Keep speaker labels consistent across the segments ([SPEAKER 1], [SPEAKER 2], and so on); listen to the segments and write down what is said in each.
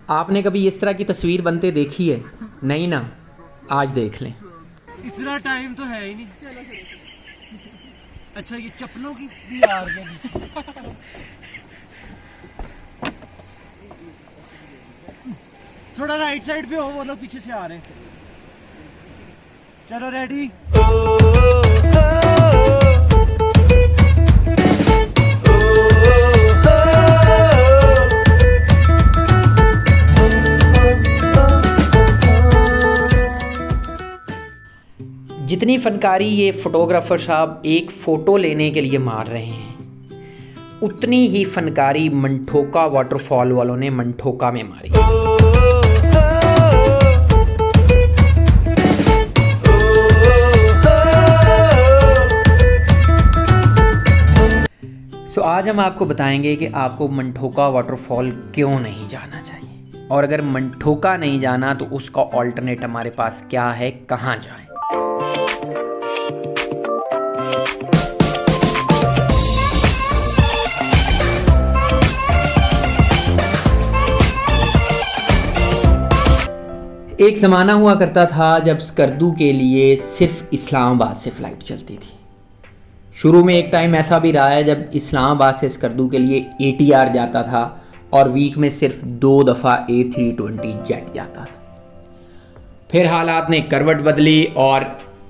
[SPEAKER 1] आपने कभी इस तरह की तस्वीर बनते देखी है? नहीं ना, आज देख लें।
[SPEAKER 2] इतना टाइम तो है ही नहीं। अच्छा ये चप्पलों की भी आ रही है नीचे। थोड़ा राइट साइड पे हो, वो लोग पीछे से आ रहे हैं। चलो रेडी।
[SPEAKER 1] जितनी फनकारी ये फोटोग्राफर साहब एक फ़ोटो लेने के लिए मार रहे हैं, उतनी ही फनकारी मंठोका वाटरफॉल वालों ने मंठोका में मारी। आज हम आपको बताएंगे कि आपको मंठोका वाटरफॉल क्यों नहीं जाना चाहिए, और अगर मंठोका नहीं जाना तो उसका ऑल्टरनेट हमारे पास क्या है, कहाँ जाएं। एक ज़माना हुआ करता था जब स्कर्दू के लिए सिर्फ इस्लामाबाद से फ़्लाइट चलती थी। शुरू में एक टाइम ऐसा भी रहा है जब इस्लामाबाद से स्कर्दू के लिए ATR जाता था और वीक में सिर्फ 2 दफ़ा A320 जेट जाता था। फिर हालात ने करवट बदली और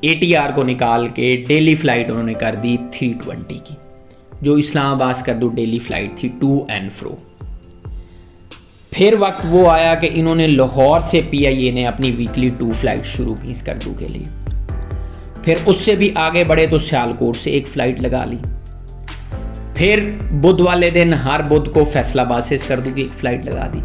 [SPEAKER 1] ATR को निकाल के डेली फ़्लाइट उन्होंने कर दी 320 की, जो इस्लामाबाद स्कर्दू डेली फ़्लाइट थी टू एंड फ्रो। फिर वक्त वो आया कि इन्होंने लाहौर से PIA ने अपनी वीकली 2 फ़्लाइट शुरू की स्कर्दू के लिए। फिर उससे भी आगे बढ़े तो सियालकोट से एक फ़्लाइट लगा ली। फिर बुध वाले दिन हर बुध को फैसलाबाद से स्कर्दू की एक फ़्लाइट लगा दी।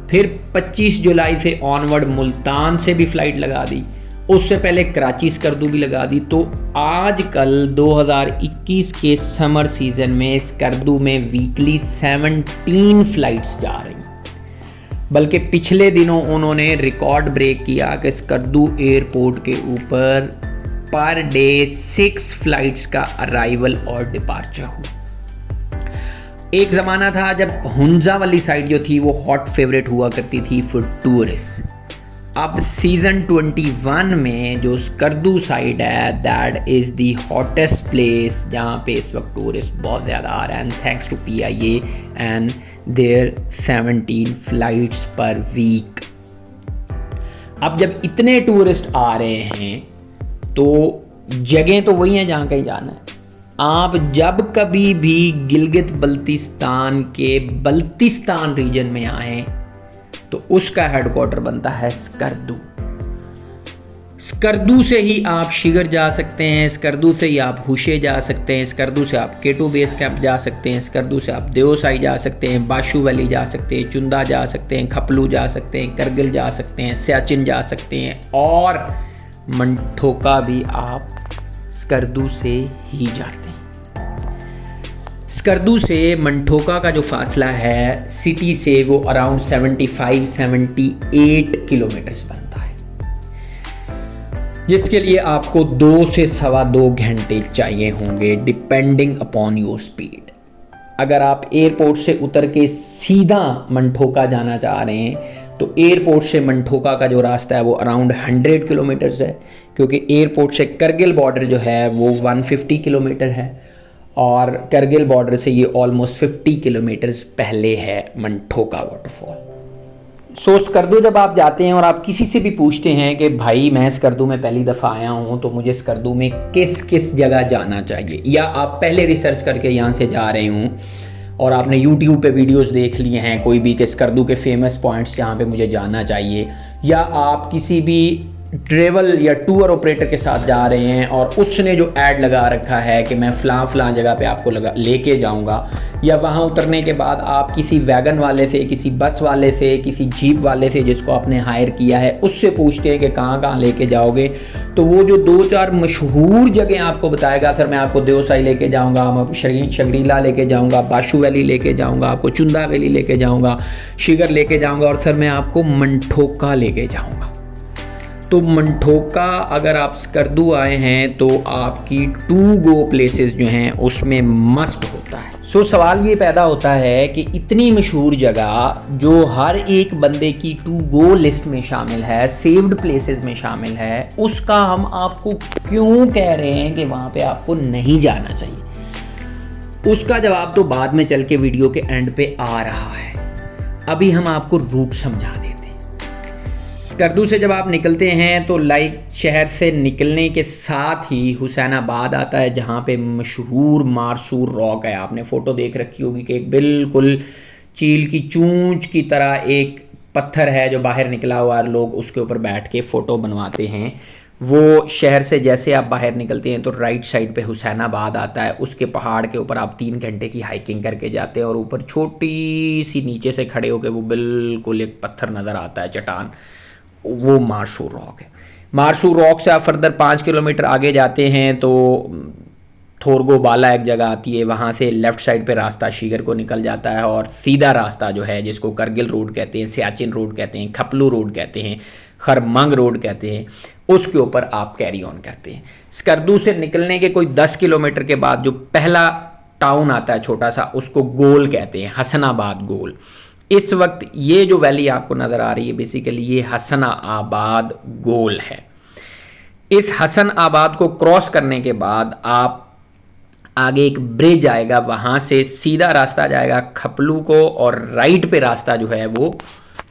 [SPEAKER 1] फिर 25 जुलाई से ऑनवर्ड मुल्तान से भी फ़्लाइट लगा दी। उससे पहले कराची स्कर्दू भी लगा दी। तो आजकल 2021 के समर सीज़न में स्कर्दू में वीकली 17 फ़्लाइट्स जा रही। बल्कि पिछले दिनों उन्होंने रिकॉर्ड ब्रेक किया कि स्कर्दू एयरपोर्ट के ऊपर पर डे 6 फ्लाइट्स का अराइवल और डिपार्चर हुआ। एक ज़माना था जब हुंजा वाली साइड जो थी वो हॉट फेवरेट हुआ करती थी फॉर टूरिस्ट। अब सीज़न 21 में जो स्कर्दू साइड है that is the hottest place जहाँ पे इस वक्त टूरिस्ट बहुत ज़्यादा आ रहे हैं, thanks to PIA and there 17 flights पर वीक। अब जब इतने टूरिस्ट आ रहे हैं तो जगह तो वही है जहाँ कहीं जाना है। आप जब कभी भी गिलगित बल्तिस्तान के बल्तिस्तान रीजन में आए तो उसका हेडक्वार्टर बनता है स्कर्दू। स्कर्दू से ही आप शिगर जा सकते हैं, स्कर्दू से ही आप हुशे जा सकते हैं, स्कर्दू से आप केटू बेस कैंप जा सकते हैं, स्कर्दू से आप देओसाई जा सकते हैं, बाशू वैली जा सकते हैं, चुंदा जा सकते हैं, खपलू जा सकते हैं, करगिल जा सकते हैं, सियाचिन जा सकते हैं, और मंठोका भी आप स्कर्दू से ही जाते हैं। स्कर्दू से मंठोका का जो फासला है सिटी से वो अराउंड 75-78 किलोमीटर्स बनता है, जिसके लिए आपको 2 से सवा 2 घंटे चाहिए होंगे डिपेंडिंग अपॉन योर स्पीड। अगर आप एयरपोर्ट से उतर के सीधा मंठोका जाना चाह रहे हैं तो एयरपोर्ट से मंठोका का जो रास्ता है वो अराउंड 100 किलोमीटर्स है, क्योंकि एयरपोर्ट से करगिल बॉर्डर जो है वो 150 किलोमीटर है और करगिल बॉर्डर से ये ऑलमोस्ट 50 किलोमीटर्स पहले है मंठोका वाटरफॉल। सो स्कर्दू जब आप जाते हैं और आप किसी से भी पूछते हैं कि भाई मैं स्कर्दू में पहली दफ़ा आया हूँ तो मुझे स्कर्दू में किस किस जगह जाना चाहिए, या आप पहले रिसर्च करके यहाँ से जा रहे हूँ और आपने YouTube पे वीडियोस देख लिए हैं कोई भी कि स्कर्दू के फेमस पॉइंट्स जहाँ पे मुझे जाना चाहिए, या आप किसी भी ट्रेवल या टूर ऑपरेटर के साथ जा रहे हैं और उसने जो ऐड लगा रखा है कि मैं फ़लाँ जगह पे आपको लेके जाऊंगा, या वहाँ उतरने के बाद आप किसी वैगन वाले से, किसी बस वाले से, किसी जीप वाले से जिसको आपने हायर किया है उससे पूछते हैं कि कहाँ कहाँ लेके जाओगे, तो वो जो 2-4 मशहूर जगह आपको बताएगा, सर मैं आपको देओसाई लेके जाऊँगा, मैं शगरीला लेके जाऊँगा, बाशू वैली लेके जाऊँगा, आपको चुंदा वैली लेके जाऊँगा, शिगर लेके जाऊँगा, और सर मैं आपको मंठोका लेके जाऊँगा। तो मंठोका अगर आप स्कर्दू आए हैं तो आपकी टू गो प्लेसेस जो हैं उसमें मस्ट होता है। सो सवाल ये पैदा होता है कि इतनी मशहूर जगह जो हर एक बंदे की टू गो लिस्ट में शामिल है, सेव्ड प्लेसेस में शामिल है, उसका हम आपको क्यों कह रहे हैं कि वहाँ पे आपको नहीं जाना चाहिए? उसका जवाब तो बाद में चल के वीडियो के एंड पे आ रहा है। अभी हम आपको रूट समझा देते हैं। स्कर्दू से जब आप निकलते हैं तो लाइक शहर से निकलने के साथ ही हुसैनाबाद आता है, जहाँ पे मशहूर मारसूर रॉक है। आपने फ़ोटो देख रखी होगी कि एक बिल्कुल चील की चूंच की तरह एक पत्थर है जो बाहर निकला हुआ है, लोग उसके ऊपर बैठ के फ़ोटो बनवाते हैं। वो शहर से जैसे आप बाहर निकलते हैं तो राइट साइड पे हुसैनाबाद आता है। उसके पहाड़ के ऊपर आप 3 घंटे की हाइकिंग करके जाते हैं और ऊपर छोटी सी नीचे से खड़े होकर वो बिल्कुल एक पत्थर नज़र आता है, चट्टान, वो मारसूर रॉक है। मारसूर रॉक से आप फर्दर 5 किलोमीटर आगे जाते हैं तो थोरगो बाला एक जगह आती है, वहाँ से लेफ़्ट साइड पे रास्ता शीगर को निकल जाता है और सीधा रास्ता जो है जिसको करगिल रोड कहते हैं, सियाचिन रोड कहते हैं, खपलू रोड कहते हैं, खरमंग रोड कहते हैं, उसके ऊपर आप कैरी ऑन करते हैं। स्कर्दू से निकलने के कोई 10 किलोमीटर के बाद जो पहला टाउन आता है छोटा सा, उसको गोल कहते हैं, हसनाबाद गोल। इस वक्त ये जो वैली आपको नज़र आ रही है बेसिकली ये हसनाबाद गोल है। इस हसनाबाद को क्रॉस करने के बाद आप आगे एक ब्रिज आएगा, वहाँ से सीधा रास्ता जाएगा खपलू को और राइट पे रास्ता जो है वो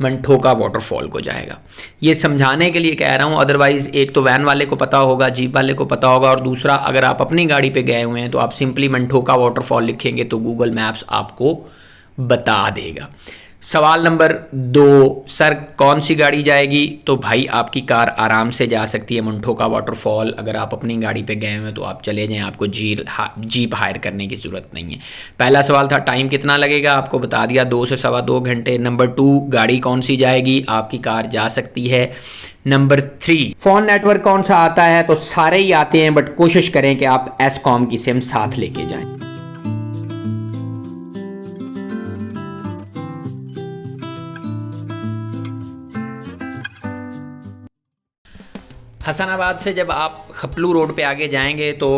[SPEAKER 1] मंठोका वाटरफॉल को जाएगा। ये समझाने के लिए कह रहा हूँ, अदरवाइज एक तो वैन वाले को पता होगा, जीप वाले को पता होगा, और दूसरा अगर आप अपनी गाड़ी पे गए हुए हैं तो आप सिंपली मंठोका वाटरफॉल लिखेंगे तो गूगल मैप्स आपको बता देगा। सवाल नंबर 2, सर कौन सी गाड़ी जाएगी? तो भाई आपकी कार आराम से जा सकती है मंठोका वाटरफॉल। अगर आप अपनी गाड़ी पे गए हुए तो आप चले जाएं, आपको जीप हायर करने की ज़रूरत नहीं है। पहला सवाल था टाइम कितना लगेगा, आपको बता दिया 2 से सवा 2 घंटे। नंबर 2, गाड़ी कौन सी जाएगी? आपकी कार जा सकती है। नंबर 3, फ़ोन नेटवर्क कौन सा आता है? तो सारे ही आते हैं, बट कोशिश करें कि आप एसकॉम की सिम साथ लेके जाएं। हसनाबाद से जब आप खपलू रोड पे आगे जाएंगे तो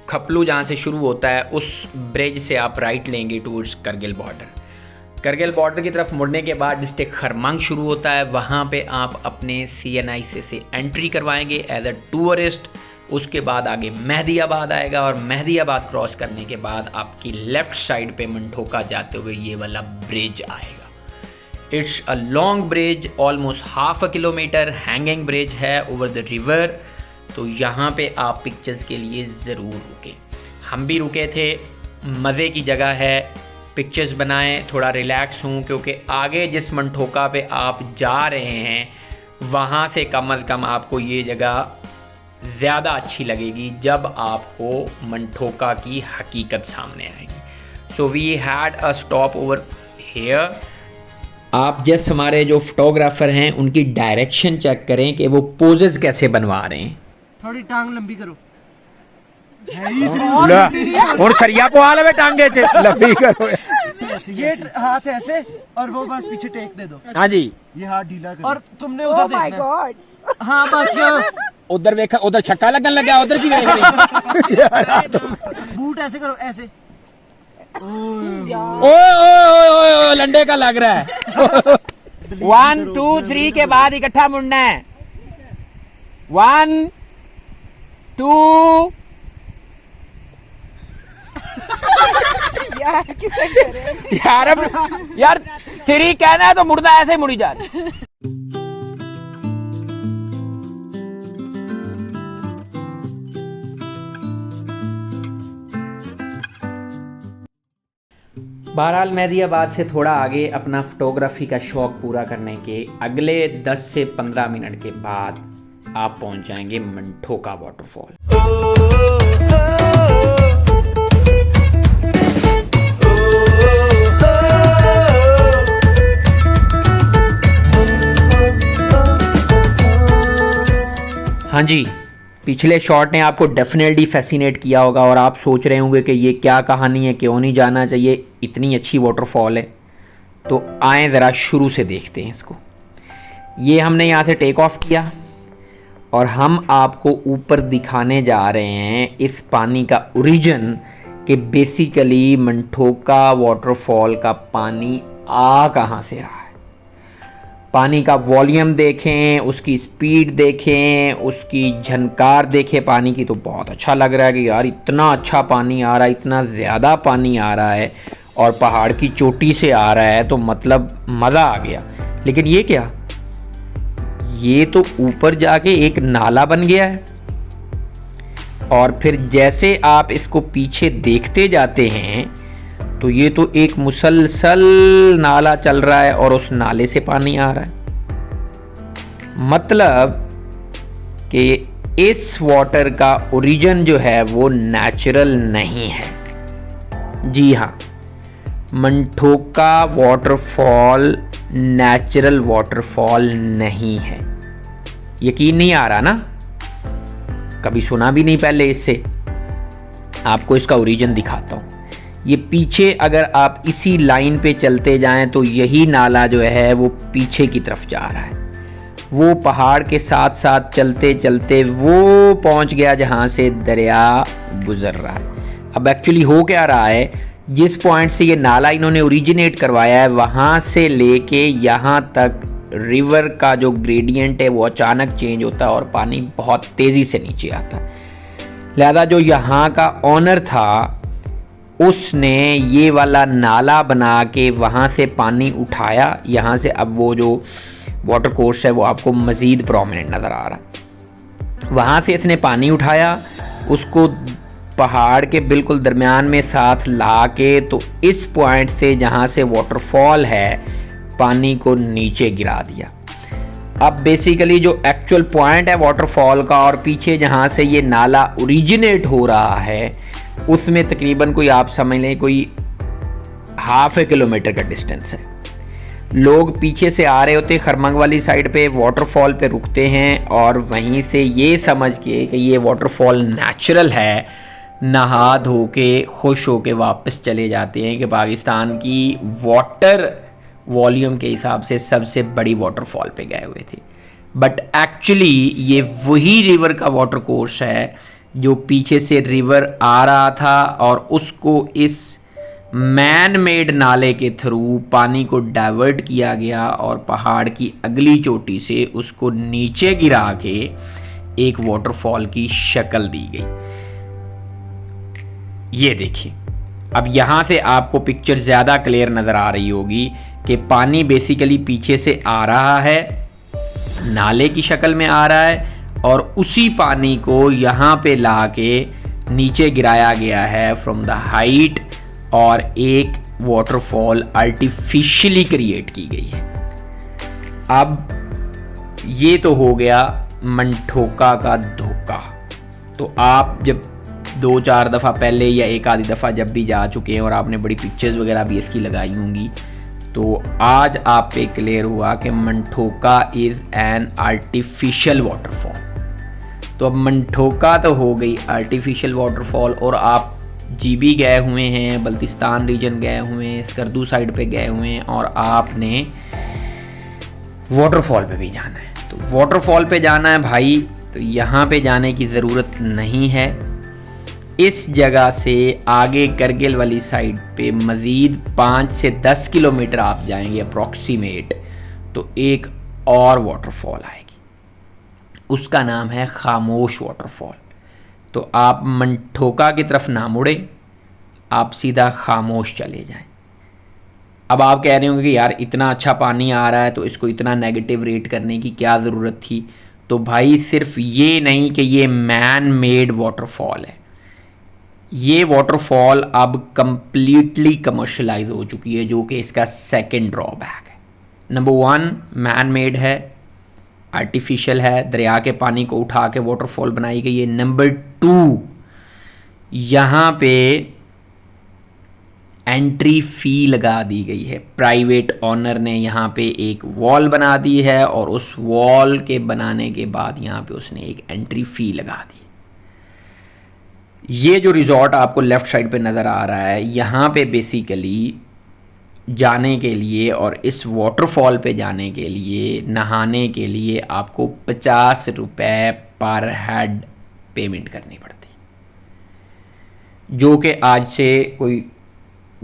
[SPEAKER 1] खपलू जहाँ से शुरू होता है उस ब्रिज से आप राइट लेंगे towards Kargil border. Kargil border की तरफ मुड़ने के बाद डिस्ट्रिक्ट खरमंग शुरू होता है, वहाँ पे आप अपने CNI से एंट्री करवाएंगे एज अ टूरिस्ट। उसके बाद आगे मेहदीआबाद आएगा और मेहदीआबाद क्रॉस करने के बाद आपकी लेफ़्ट साइड पे मंठोका जाते हुए ये वाला ब्रिज आएगा। It's a long bridge, almost half a kilometre, hanging bridge है ओवर द रिवर। तो यहाँ पे आप पिक्चर्स के लिए ज़रूर रुके। हम भी रुके थे, मज़े की जगह है, पिक्चर्स बनाएं, थोड़ा रिलैक्स हूँ, क्योंकि आगे जिस मंठोका पे आप जा रहे हैं वहाँ से कम अज़ कम आपको ये जगह ज़्यादा अच्छी लगेगी जब आपको मंठोका की हकीकत सामने आएगी। So we had a stop over here. आप जस्ट हमारे जो फोटोग्राफर हैं उनकी डायरेक्शन चेक करें कि वो पोजेस कैसे बनवा रहे हैं।
[SPEAKER 2] थोड़ी टांग लंबी करो।
[SPEAKER 3] और सरिया को हाल में टांगे थे लंबी करो।
[SPEAKER 2] ये हाथ ऐसे और वो बस पीछे टेक दे दो।
[SPEAKER 3] हाँ जी,
[SPEAKER 2] ये हाथ ढीला करो और तुमने उधर देखना। हाँ बस
[SPEAKER 3] उधर देखा, उधर छक्का लगन लगा, उधर की देख रही।
[SPEAKER 2] बूट ऐसे करो, ऐसे।
[SPEAKER 3] ओ लंडे का लग रहा है। 1 2 3 के बाद इकट्ठा मुड़ना है। 1 2 यार अब यार 3 कहना है तो मुड़ना ऐसे ही मुड़ी जा रही।
[SPEAKER 1] बहरहाल मेहदीआबाद से थोड़ा आगे अपना फोटोग्राफी का शौक़ पूरा करने के अगले 10 से 15 मिनट के बाद आप पहुंच जाएंगे मंठोका वाटरफॉल। हाँ जी, पिछले शॉट ने आपको डेफिनेटली फैसिनेट किया होगा और आप सोच रहे होंगे कि ये क्या कहानी है, क्यों नहीं जाना चाहिए, इतनी अच्छी वाटरफॉल है। तो आएँ ज़रा शुरू से देखते हैं इसको। ये हमने यहाँ से टेक ऑफ किया, और हम आपको ऊपर दिखाने जा रहे हैं इस पानी का ओरिजिन कि बेसिकली मंठोका वाटरफॉल का पानी आ कहाँ से रहा है। पानी का वॉल्यूम देखें, उसकी स्पीड देखें, उसकी झनकार देखें पानी की, तो बहुत अच्छा लग रहा है कि यार इतना अच्छा पानी आ रहा है, इतना ज़्यादा पानी आ रहा है और पहाड़ की चोटी से आ रहा है, तो मतलब मज़ा आ गया। लेकिन ये क्या, ये तो ऊपर जाके एक नाला बन गया है और फिर जैसे आप इसको पीछे देखते जाते हैं तो ये तो एक मुसलसल नाला चल रहा है और उस नाले से पानी आ रहा है। मतलब कि इस वाटर का ओरिजिन जो है वो नेचुरल नहीं है। जी हाँ, मंठोका वाटरफॉल नेचुरल वाटरफॉल नहीं है। यकीन नहीं आ रहा ना, कभी सुना भी नहीं पहले इससे। आपको इसका ओरिजिन दिखाता हूं। ये पीछे अगर आप इसी लाइन पे चलते जाएं तो यही नाला जो है वो पीछे की तरफ जा रहा है। वो पहाड़ के साथ साथ चलते चलते वो पहुंच गया जहां से दरिया गुजर रहा है। अब एक्चुअली हो क्या रहा है, जिस पॉइंट से ये नाला इन्होंने ओरिजिनेट करवाया है वहां से लेके यहाँ तक रिवर का जो ग्रेडियंट है वो अचानक चेंज होता है और पानी बहुत तेजी से नीचे आता है। लिहाजा जो यहाँ का ऑनर था उसने ये वाला नाला बना के वहाँ से पानी उठाया। यहाँ से अब वो जो वाटर कोर्स है वो आपको मज़ीद प्रोमिनेंट नज़र आ रहा है। वहाँ से इसने पानी उठाया, उसको पहाड़ के बिल्कुल दरमियान में साथ ला के तो इस पॉइंट से जहाँ से वाटरफॉल है पानी को नीचे गिरा दिया। अब बेसिकली जो एक्चुअल पॉइंट है वाटरफॉल का और पीछे जहाँ से ये नाला ओरिजिनेट हो रहा है उसमें तकरीबन कोई आप समझ लें कोई 1/2 किलोमीटर का डिस्टेंस है। लोग पीछे से आ रहे होते खरमंग वाली साइड पे वाटरफॉल पे रुकते हैं और वहीं से ये समझ के कि ये वाटरफॉल नेचुरल है, नहा धो के खुश होके वापस चले जाते हैं कि पाकिस्तान की वाटर वॉल्यूम के हिसाब से सबसे बड़ी वाटरफॉल पे गए हुए थे। बट एक्चुअली ये वही रिवर का वाटर कोर्स है जो पीछे से रिवर आ रहा था और उसको इस मैन मेड नाले के थ्रू पानी को डाइवर्ट किया गया और पहाड़ की अगली चोटी से उसको नीचे गिरा के एक वाटरफॉल की शक्ल दी गई। ये देखिए, अब यहां से आपको पिक्चर ज्यादा क्लियर नजर आ रही होगी कि पानी बेसिकली पीछे से आ रहा है, नाले की शक्ल में आ रहा है और उसी पानी को यहाँ पे लाके नीचे गिराया गया है फ्रॉम द हाइट और एक वाटरफॉल आर्टिफिशियली क्रिएट की गई है। अब ये तो हो गया मंठोका का धोखा। तो आप जब 2-4 दफ़ा पहले या एक आधी दफ़ा जब भी जा चुके हैं और आपने बड़ी पिक्चर्स वगैरह भी इसकी लगाई होंगी तो आज आप पे क्लियर हुआ कि मंठोका इज़ एन आर्टिफिशियल वाटरफॉल। तो अब मंठोका तो हो गई आर्टिफिशियल वाटरफॉल और आप जीबी गए हुए हैं, बल्तिस्तान रीजन गए हुए हैं, स्कर्दू साइड पे गए हुए हैं और आपने वाटरफॉल पे भी जाना है। तो वाटरफॉल पे जाना है भाई, तो यहाँ पे जाने की ज़रूरत नहीं है। इस जगह से आगे करगिल वाली साइड पे मज़ीद 5 से 10 किलोमीटर आप जाएंगे अप्रॉक्सीमेट तो एक और वाटरफॉल आएगी, उसका नाम है खामोश वाटरफॉल। तो आप मंठोका की तरफ ना मुड़े, आप सीधा खामोश चले जाएं। अब आप कह रहे होंगे कि यार इतना अच्छा पानी आ रहा है तो इसको इतना नेगेटिव रेट करने की क्या ज़रूरत थी। तो भाई सिर्फ ये नहीं कि ये मैन मेड वाटरफॉल है, ये वाटरफॉल अब कंप्लीटली कमर्शलाइज हो चुकी है, जो कि इसका सेकंड ड्रॉबैक है। नंबर 1 मैन मेड है, आर्टिफिशियल है, दरिया के पानी को उठा के वाटरफॉल बनाई गई है। नंबर 2 यहाँ पे एंट्री फी लगा दी गई है, प्राइवेट ऑनर ने यहाँ पे एक वॉल बना दी है और उस वॉल के बनाने के बाद यहाँ पे उसने एक एंट्री फी लगा दी। ये जो रिजॉर्ट आपको लेफ्ट साइड पे नज़र आ रहा है, यहाँ पे बेसिकली जाने के लिए और इस वाटरफॉल पे जाने के लिए, नहाने के लिए आपको 50 रुपये पर हेड पेमेंट करनी पड़ती, जो कि आज से कोई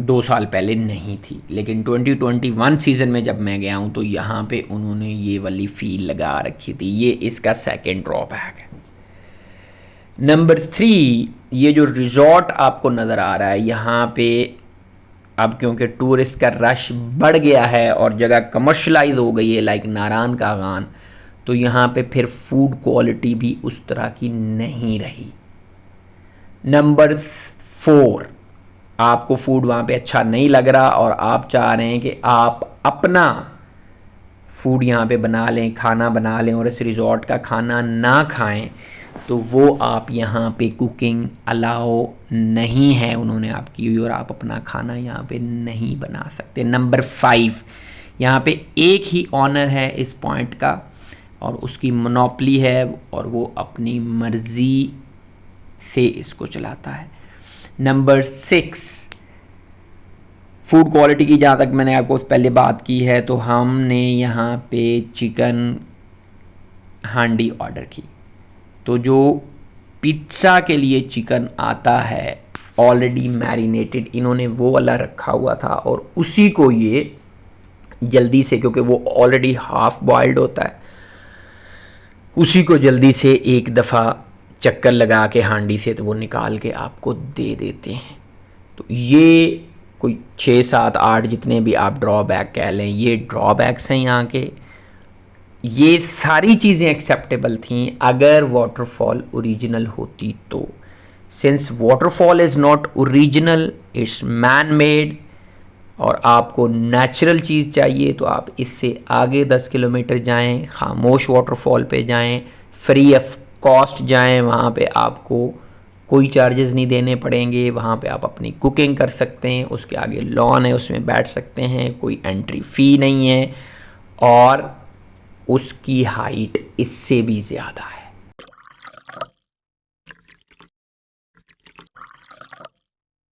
[SPEAKER 1] 2 साल पहले नहीं थी। लेकिन 2021 सीज़न में जब मैं गया हूँ तो यहाँ पे उन्होंने ये वाली फ़ी लगा रखी थी। ये इसका सेकेंड ड्रॉबैक है। नंबर 3, ये जो रिजॉर्ट आपको नज़र आ रहा है यहाँ पे, अब क्योंकि टूरिस्ट का रश बढ़ गया है और जगह कमर्शलाइज हो गई है लाइक नारायण का गान, तो यहाँ पे फिर फूड क्वालिटी भी उस तरह की नहीं रही। नंबर 4, आपको फूड वहाँ पे अच्छा नहीं लग रहा और आप चाह रहे हैं कि आप अपना फूड यहाँ पे बना लें, खाना बना लें और इस रिजॉर्ट का खाना ना खाएं, तो वो आप यहाँ पे कुकिंग अलाउ नहीं है उन्होंने आपकी, और आप अपना खाना यहाँ पे नहीं बना सकते। नंबर 5, यहाँ पे एक ही ऑनर है इस पॉइंट का और उसकी मोनोपली है और वो अपनी मर्जी से इसको चलाता है। नंबर 6, फूड क्वालिटी की जहाँ तक मैंने आपको पहले बात की है, तो हमने यहाँ पे चिकन हांडी ऑर्डर की, तो जो पिज्ज़ा के लिए चिकन आता है ऑलरेडी मैरिनेटेड, इन्होंने वो वाला रखा हुआ था और उसी को ये जल्दी से, क्योंकि वो ऑलरेडी हाफ बॉइल्ड होता है, उसी को जल्दी से एक दफ़ा चक्कर लगा के हांडी से तो वो निकाल के आपको दे देते हैं। तो ये कोई 6, 7, 8 जितने भी आप ड्रॉबैक कह लें, ये ड्रॉबैक्स हैं यहाँ के। ये सारी चीज़ें एक्सेप्टेबल थीं अगर वाटरफॉल ओरिजिनल होती तो। Since waterfall is not original, it's man made और आपको नेचुरल चीज़ चाहिए, तो आप इससे आगे 10 किलोमीटर जाएं, खामोश वाटरफॉल पे जाएं, फ्री ऑफ कॉस्ट जाएं, वहाँ पे आपको कोई चार्जेस नहीं देने पड़ेंगे, वहाँ पे आप अपनी कुकिंग कर सकते हैं, उसके आगे लॉन है उसमें बैठ सकते हैं, कोई एंट्री फ़ी नहीं है और उसकी हाइट इससे भी ज़्यादा है।